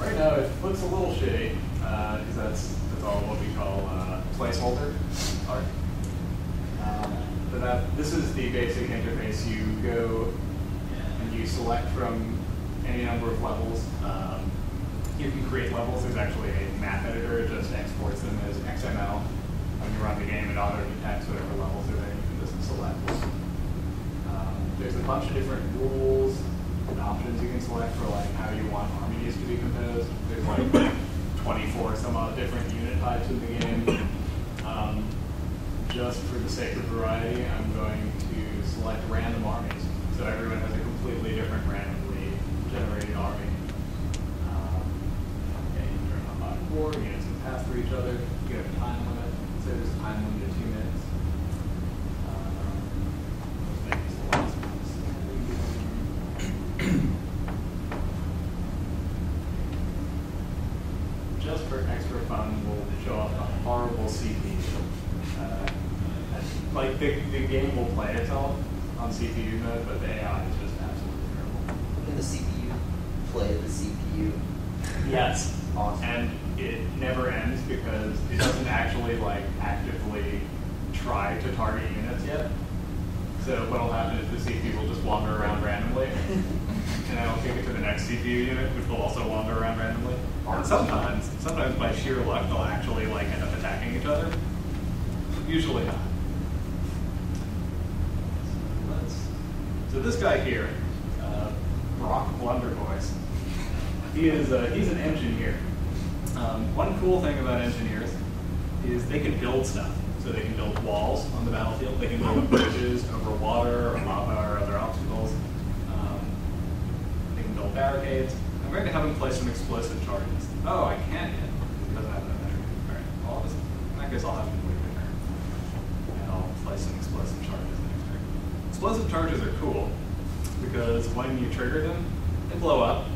right now it looks a little shitty, because that's all what we call placeholder art. But this is the basic interface. You go and you select from any number of levels. You can create levels. There's actually a map editor. It just exports them as XML. When you run the game, it auto-detects whatever levels are there. You can just select them. There's a bunch of different rules and options you can select for like how you want armies to be composed. There's like 24 some odd different unit types in the game. Just for the sake of variety, I'm going to select random armies. So everyone has a completely different randomly generated army. You can turn on bottom war, units can pass through each other. You have a time limit. So there's a time limit of 2 minutes. Just for extra fun, we'll show off a horrible CPU. Like the game will play itself on CPU mode, but the AI is just absolutely terrible. Can the CPU play the CPU? Yes. Awesome. And it never ends because it doesn't actually like actively try to target units yet. So what'll happen is the CPU will just wander around randomly, and then I'll kick it to the next CPU unit, which will also wander around randomly. And sometimes by sheer luck, they'll actually like end up attacking each other. Usually not. So this guy here, Brock Blundervoice, he's an engineer. One cool thing about engineers is they can build stuff. So they can build walls on the battlefield. They can build bridges over water or lava or other obstacles. They can build barricades. I'm going to have him place some explosive charges. Oh, I can't yet. He doesn't have that measure. All right. Well, in that case, I'll have him wait a turn. And I'll place some explosive charges next turn. Explosive charges are cool because when you trigger them, they blow up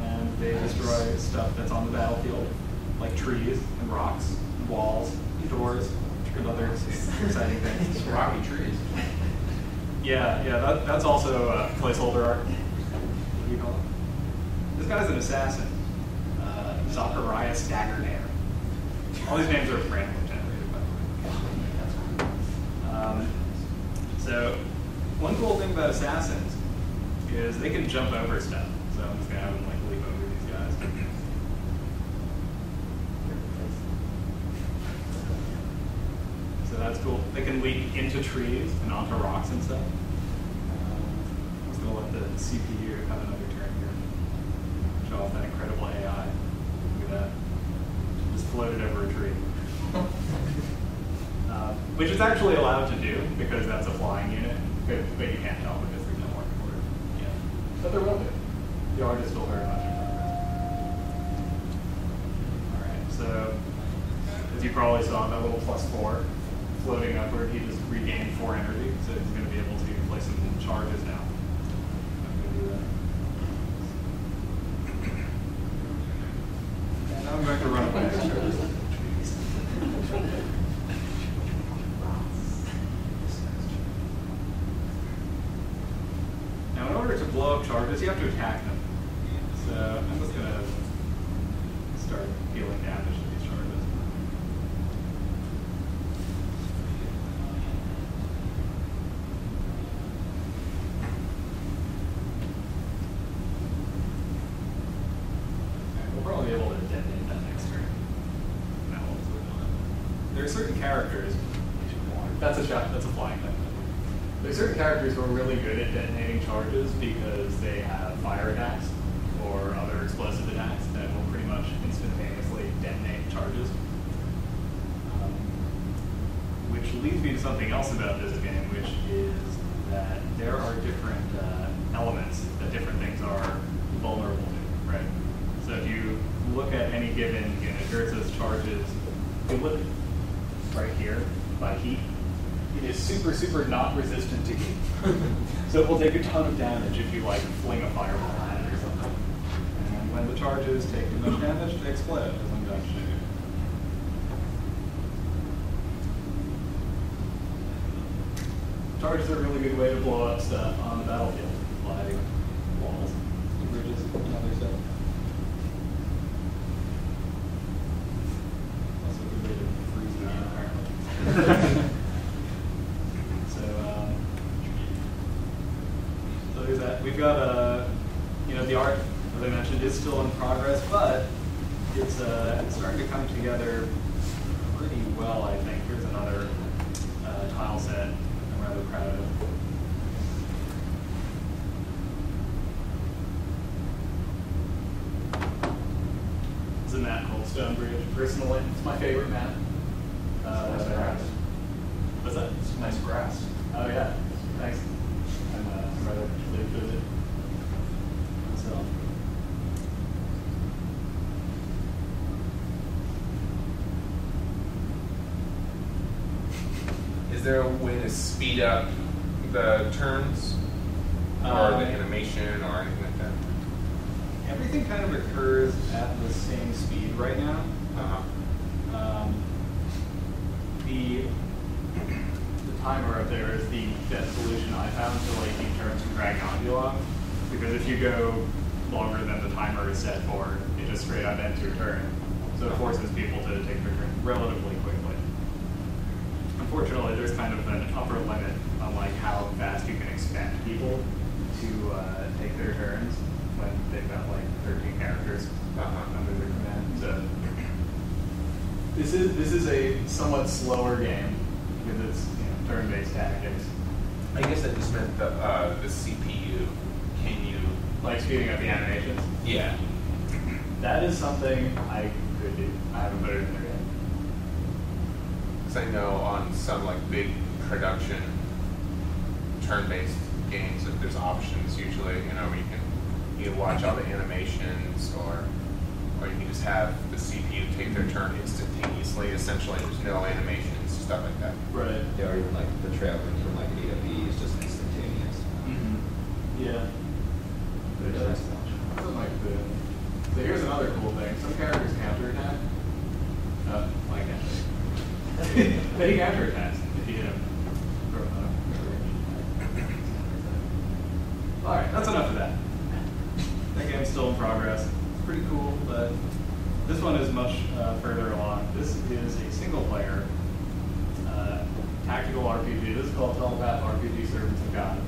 and they destroy stuff that's on the battlefield, like trees and rocks and walls, doors, and other exciting things. Rocky trees. Yeah, that's also placeholder art. What do you call it? This guy's an assassin. Zacharias Daggernair. All these names are randomly generated, by the way. So, one cool thing about assassins is they can jump over stuff. So I'm just going to have them like leap over these guys. So that's cool. They can leap into trees and onto rocks and stuff. I'm just going to let the CPU have another turn here. Show off that incredible AI. Look at that. Just floated over a tree. Which it's actually allowed to do because that's a flying unit, but you can't tell because there's no mark for it. Yeah. But there will be. The art is still very much in progress. All right, so as you probably saw, that little +4 floating upward, he just regained 4 energy, so he's going to be able to place some charges now. I'm going to do that. And now I'm going to run away. Now, in order to blow up charges, you have to attack them. So I'm just going to start dealing damage to these charges. We'll probably be able to detonate that next turn. Now, there are certain characters. That's a shot. That's a flying thing. There are certain characters who are really good at detonating charges because they have fire attacks or other explosive attacks that will pretty much instantaneously detonate charges. Which leads me to something else about this game, which is that there are different elements that different things are vulnerable to, right? So if you look at any given unit, here it says charges, if you look right here by heat, it is super, super not resistant to heat. So it will take a ton of damage if you like fling a fireball at it or something. And when the charges take too much damage, they explode, as I'm going to show you. Charges are a really good way to blow up stuff on the battlefield, like walls, bridges, and other stuff. art, as I mentioned, is still in progress, but it's starting to come together pretty well, I think. Here's another tile set I'm rather proud of. It's a map called Stonebridge. Personally, it's my favorite map. Nice grass. What's that? It's nice grass. Oh yeah, thanks. I'm rather pleased with it. So. Is there a way to speed up the turns or the animation or anything like that? Everything kind of occurs at the same speed right now. The timer up there is the best solution I found to like keep turns from dragging on too long. Because if you go longer than the timer is set for, it just straight up ends your turn. So it forces people to take their turn relatively quickly. Unfortunately, there's kind of an upper limit on like how fast you can expect people to take their turns when they've got like 13 characters under their command. So this is a somewhat slower game because it's turn-based tactics. I guess I just meant the CPU. Can you Like speeding up the animations. Yeah. That is something I could do. I haven't put it in there yet. Because I know on some like big production turn-based games that there's options usually, where you can watch all the animations or you can just have the CPU take their turn instantaneously. Essentially, there's no animations, stuff like that. Right. Yeah, or even like the traveling from like A to B is just instantaneous. Mm-hmm. Yeah. But it's nice to watch. Something like that. So here's another cool thing. Some characters counterattack. Like that. They counterattacks if you hit them. Alright, that's enough of that. That game's still in progress. It's pretty cool, but this one is much further along. This is a single player tactical RPG. This is called Telepath RPG Servants of God.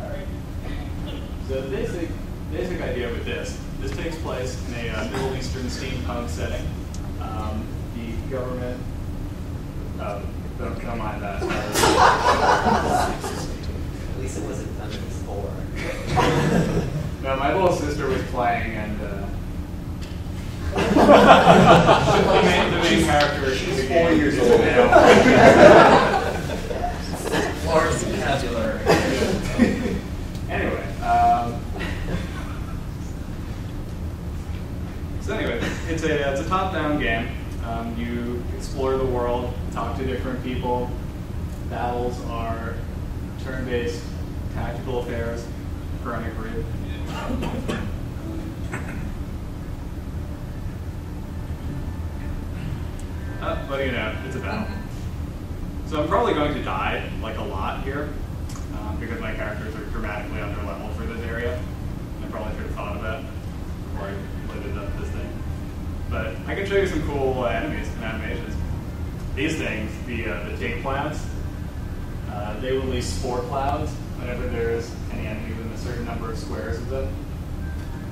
Alright. So the basic idea with this takes place in a Middle Eastern steampunk setting. The government, don't mind that. At least it wasn't done before. No, my little sister was playing, and the main character. She's 4 years old now. Large vocabulary. Anyway, so anyway, it's a top-down game. You explore the world, talk to different people. Battles are turn-based tactical affairs. Chronic grid. But it's a battle. So I'm probably going to die like a lot here because my characters are dramatically under level for this area. I probably should have thought of that before I loaded up this thing. But I can show you some cool enemies and animations. These things, the take plants, they release spore clouds whenever there's any enemy within a certain number of squares of them.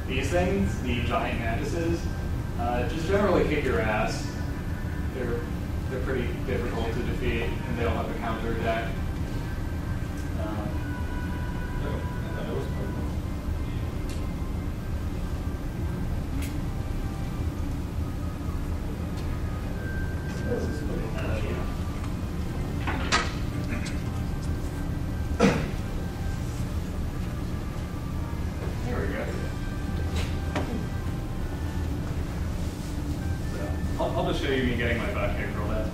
These things, the giant mantises, just generally kick your ass. They're pretty difficult to defeat, and they don't have a counter attack. There we go. So, I'll just show you me getting my butt kicked real fast.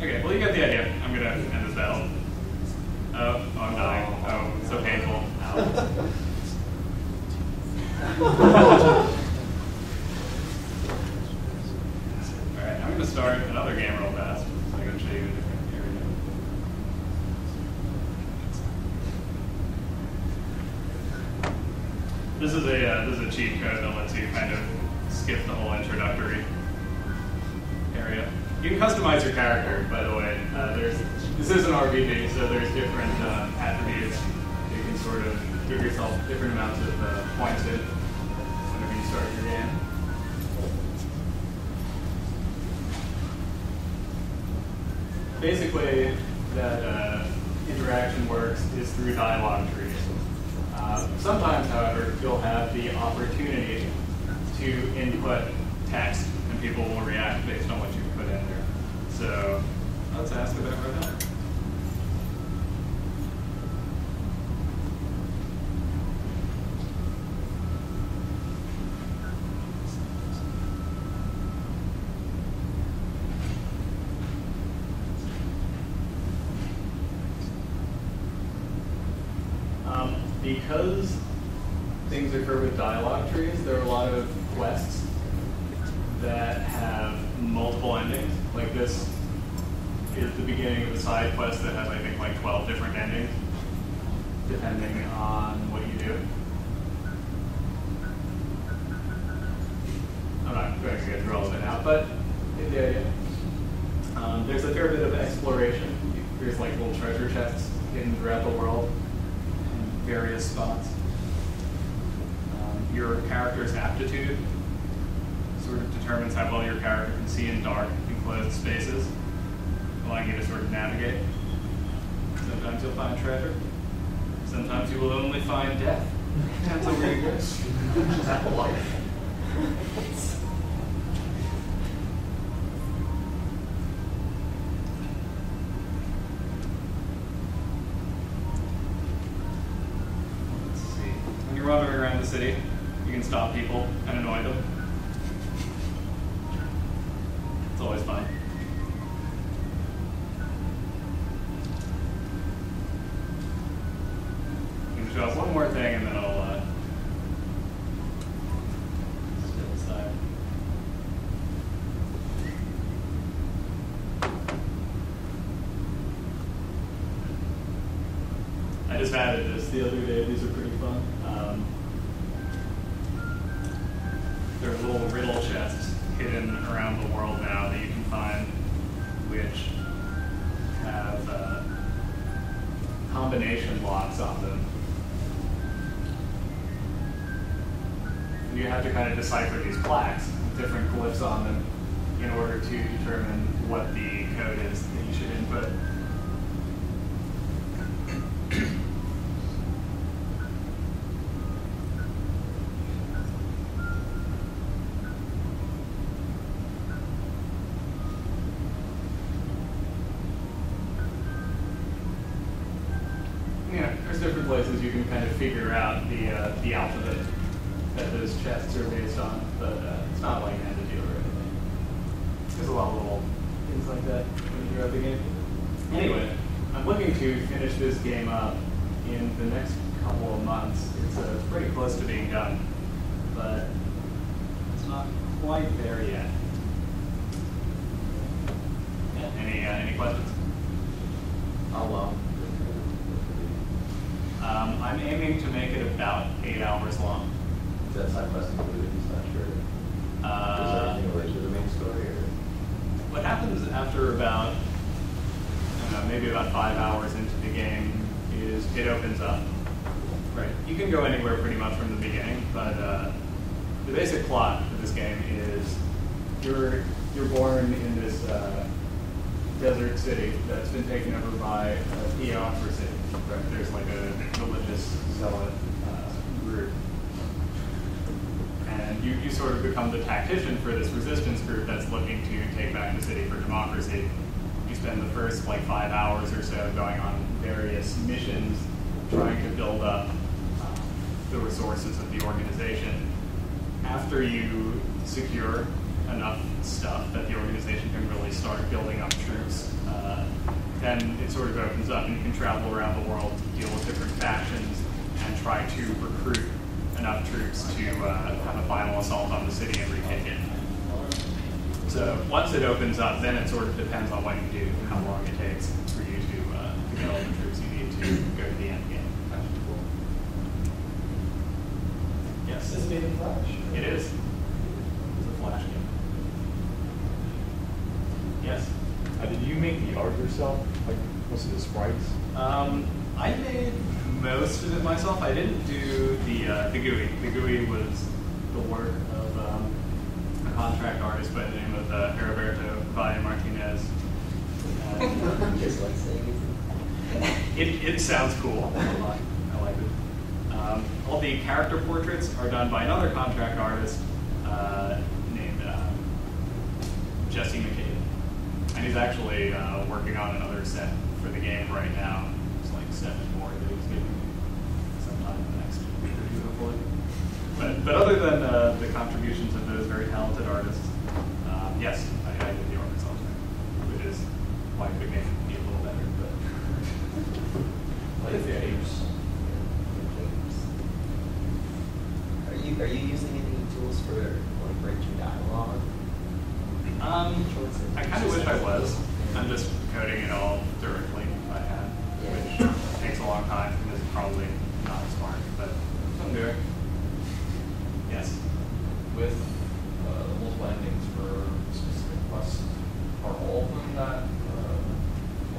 Okay, well you get the idea. I'm gonna end this battle. Oh, I'm dying. Oh, it's so painful. Alright, I'm gonna start another game real fast, so I can show you a different area. This is a cheat code that lets you kind of skip the whole introductory area. You can customize your character, by the way. This is an RPG, so there's different attributes. You can sort of give yourself different amounts of points in whenever you start your game. Basically, that interaction works is through dialogue trees. Sometimes, however, you'll have the opportunity to input text, and people will react based on what you put in there. So let's ask about right now. Because things occur with dialogue trees, there are a lot of quests that have multiple endings. Like this is the beginning of a side quest that has, I think, like 12 different endings, depending on what you do. I'm not going to get through all of it now, but get the idea. There's a fair bit of exploration. There's like little treasure chests hidden throughout the world in various spots. Your character's aptitude sort of determines how well your character can see in dark, enclosed spaces, allowing you to sort of navigate. Sometimes you'll find treasure. Sometimes you will only find death. Depends on where you go. That's life. Let's see. When you're wandering around the city, you can stop people and annoy them. It's always fun. I'm going to show us one more thing and then I'll step aside. I just added this the other day. These are pretty fun. There are little riddle chests hidden around the world now that you can find, which have combination locks on them. And you have to kind of decipher these plaques with different glyphs on them in order to determine what the code is that you should input. Different places you can kind of figure out the alphabet that those chests are based on, but it's not like an entity or anything. There's a lot of little things like that when you throughout the game. Anyway, I'm looking to finish this game up in the next couple of months. It's pretty close to being done, but it's not quite there yet. Yeah, any questions? How long? I'm aiming to make it about 8 hours long. Is that side quest included? He's not sure. Is there anything related to the main story? Or? What happens after about, I don't know, maybe about 5 hours into the game is it opens up. Right. You can go anywhere pretty much from the beginning, but the basic plot of this game is you're born in this desert city that's been taken over by a theocracy. Right? There's like a religious zealot group. And you sort of become the tactician for this resistance group that's looking to take back the city for democracy. You spend the first like 5 hours or so going on various missions trying to build up the resources of the organization. After you secure enough stuff that the organization can really start building up troops, then it sort of opens up and you can travel around the world to deal with different factions and try to recruit enough troops to have a final assault on the city and retake it. So once it opens up, then it sort of depends on what you do, how long it takes for you to get all the troops you need to go to the end game. Yes. This is made in Flash. It is. It's a Flash game. Yes. Did you make the art yourself? Like most of the sprites? I made most of it myself. I didn't do the GUI. The GUI was the work of a contract artist by the name of Heriberto Valle Martinez. Just like saying It sounds cool. I like it. All the character portraits are done by another contract artist named Jesse McCabe. And he's actually working on another set for the game right now. It's like 7 more that he's giving me sometime in the next week or 2, hopefully. But other than the contributions of those very talented artists, yes, I did the art myself, which is why the game would be a little better. But Like games. Are you using any tools for like writing dialogue? I kind of wish I was. I'm just coding it all directly by hand, which takes a long time because it's probably not smart, but I'm doing. Yes. With the multiple endings for specific quests, are all of them that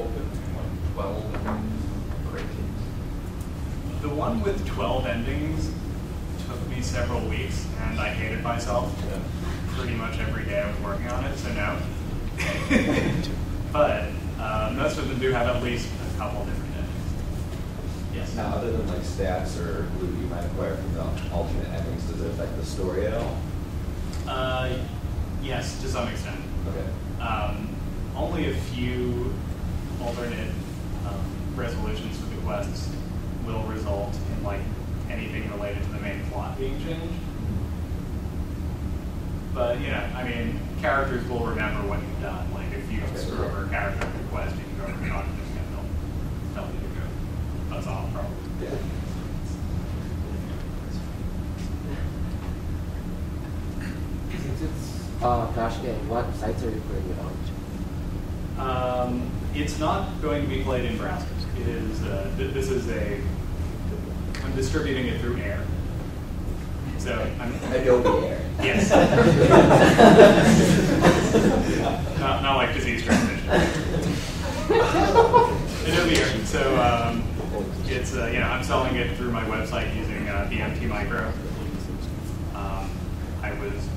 open, like 12 endings or 18? The one with 12 endings took me several weeks, and I hated myself pretty much every day I was working on it, so no. But most of them do have at least a couple different endings. Yes. Now, other than like stats or loot you might acquire from the alternate endings, does it affect the story at all? Yes, to some extent. Okay. Only a few alternate resolutions for the quests will result in like anything related to the main plot being changed. But I mean, characters will remember what you've done. Like if you screw over a character in the quest, you can go over and talk to them and they'll tell you to go. That's all, probably. Yeah. Since it's a Flash game, what sites are you putting it on? It's not going to be played in browsers. It is. This is I'm distributing it through Air. So I'm Adobe Air. Yes. not like disease transmission. Adobe Air. So it's I'm selling it through my website using BMT Micro. I was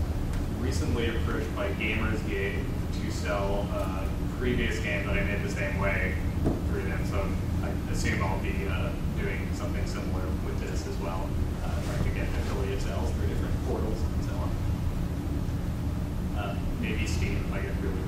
recently approached by Gamersgate to sell a previous game that I made the same way through them. So I assume I'll be doing something similar with this as well. Trying to get affiliate sales through different portals and so on. Maybe Steam if I get really